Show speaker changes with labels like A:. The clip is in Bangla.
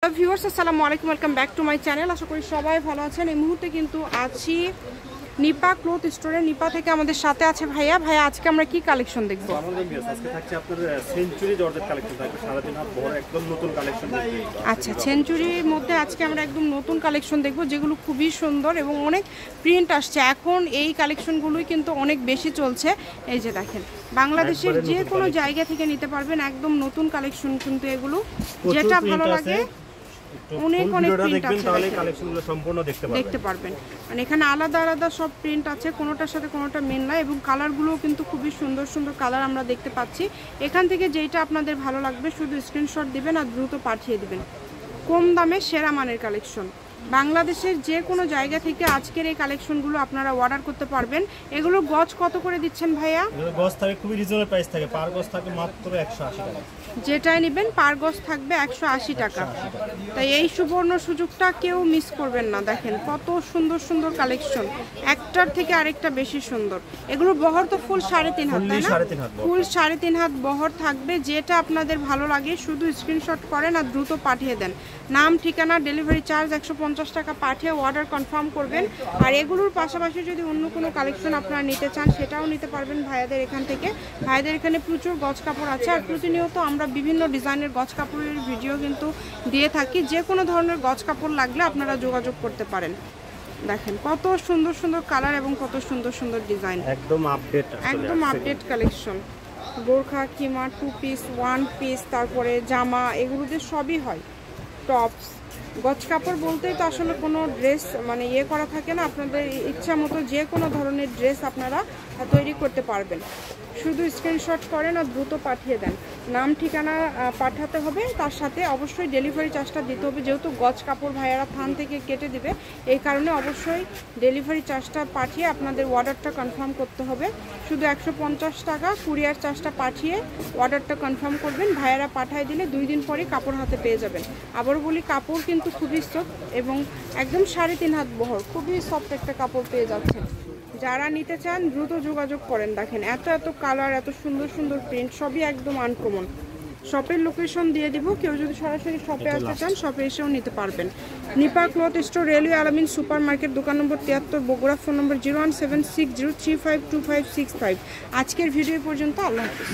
A: হ্যালো ভিউয়ার্স, আসসালামু আলাইকুম, welcome back to my channel. আশা করি সবাই ভালো আছেন। এই মুহূর্তে কিন্তু আছি নিপা ক্লথ স্টোরে। নিপা থেকে আমাদের সাথে আছে ভাইয়া। আজকে আমরা কি কালেকশন দেখবো?
B: আজকে থাকছে আপনার সেঞ্চুরি জর্জেট কালেকশন থাকবে, সারাদিন হাত বড় একদম নতুন কালেকশন দেখবেন।
A: আচ্ছা, সেঞ্চুরির মধ্যে আজকে আমরা একদম নতুন কালেকশন দেখবো, যেগুলো খুবই সুন্দর এবং অনেক প্রিন্ট আসছে। এখন এই কালেকশনগুলোই কিন্তু অনেক বেশি চলছে। এই যে দেখেন, বাংলাদেশের যে কোনো জায়গা থেকে নিতে পারবেন, একদম নতুন কালেকশন কিন্তু এগুলো। যেটা ভালো লাগে অনেক অনেক প্রিন্ট আছে,
B: তাহলে কালেকশনগুলো সম্পূর্ণ দেখতে
A: পারবেন। মানে এখানে আলাদা আলাদা সব প্রিন্ট আছে, কোনোটার সাথে কোনোটা মিল না, এবং কালারগুলোও কিন্তু খুবই সুন্দর সুন্দর কালার আমরা দেখতে পাচ্ছি। এখান থেকে যেটা আপনাদের ভালো লাগবে শুধু স্ক্রিনশট দিবেন আর দ্রুত পাঠিয়ে দিবেন। কম দামে সেরা মানের কালেকশন, বাংলাদেশের যে কোনো জায়গা থেকে আজকের এই কালেকশনগুলো আপনারা অর্ডার করতে পারবেন। এগুলো গজ কত করে দিচ্ছেন ভাইয়া?
B: গজ থাকে খুবই রিজনেবল প্রাইস থাকে, পার গজ থাকে মাত্র 180 টাকা।
A: যেটাই নেবেন পার গজ থাকবে 180 টাকা। তাই এই সুবর্ণ সুযোগটা কেউ মিস করবেন না। দেখেন কত সুন্দর সুন্দর কালেকশন, একটার থেকে আরেকটা বেশি সুন্দর। এগুলো বহর তো ফুল 3.5 হাত, তাই না? ফুল 3.5 হাত বহর থাকবে। যেটা আপনাদের ভালো লাগে শুধু স্ক্রিনশট করেন আর দ্রুত পাঠিয়ে দেন। নাম, ঠিকানা, ডেলিভারি চার্জ 150 টাকা পাঠিয়ে অর্ডার কনফার্ম করবেন। আর এগুলোর পাশাপাশি যদি অন্য কোনো কালেকশন আপনারা নিতে চান সেটাও নিতে পারবেন ভাইয়াদের এখান থেকে। ভাইয়াদের এখানে প্রচুর গজ কাপড় আছে, আর প্রতিনিয়ত আমরা বিভিন্ন ডিজাইনের গজ কাপড়ের ভিডিও কিন্তু দিয়ে থাকি। যে কোনো ধরনের গজ কাপড় লাগলে আপনারা যোগাযোগ করতে পারেন। দেখেন কত সুন্দর সুন্দর কালার এবং কত সুন্দর সুন্দর ডিজাইন, একদম আপডেট কালেকশন। বোরখা, কিমা, 2 পিস, 1 পিস, তারপরে জামা, এগুলোতে সবই হয়। টপস, গজ কাপড় বলতেই তো আসলে কোনো ড্রেস মানে করা থাকে না। আপনাদের ইচ্ছা মতো যে কোনো ধরনের ড্রেস আপনারা তৈরি করতে পারবেন। শুধু স্ক্রিনশট করেন আর দ্রুত পাঠিয়ে দেন। নাম, ঠিকানা পাঠাতে হবে, তার সাথে অবশ্যই ডেলিভারি চার্জটা দিতে হবে। যেহেতু গজ কাপড় ভাইয়ারা থান থেকে কেটে দিবে, এই কারণে অবশ্যই ডেলিভারি চার্জটা পাঠিয়ে আপনাদের অর্ডারটা কনফার্ম করতে হবে। শুধু 150 টাকা কুরিয়ার চার্জটা পাঠিয়ে অর্ডারটা কনফার্ম করবেন। ভাইয়ারা পাঠিয়ে দিলে 2 দিন পরে কাপড় হাতে পেয়ে যাবেন। আবারও বলি, কাপড় কিন্তু খুবই সফট এবং একদম 3.5 হাত বহর, খুবই সফট একটা কাপড় পেয়ে যাচ্ছেন। যারা নিতে চান দ্রুত যোগাযোগ করেন। দেখেন এত এত কালার, এত সুন্দর সুন্দর প্রিন্ট, সবই একদম আনকমন। শপের লোকেশন দিয়ে দিব, কেউ যদি সরাসরি শপে আসতে চান শপে এসেও নিতে পারবেন। নিপা ক্লথ স্টোর, রেলওয়ে আলামিন সুপার মার্কেট, দোকান নম্বর 73, বগুড়া। ফোন নম্বর 01760352565। আজকের ভিডিও পর্যন্ত, আল্লাহ হাফেজ।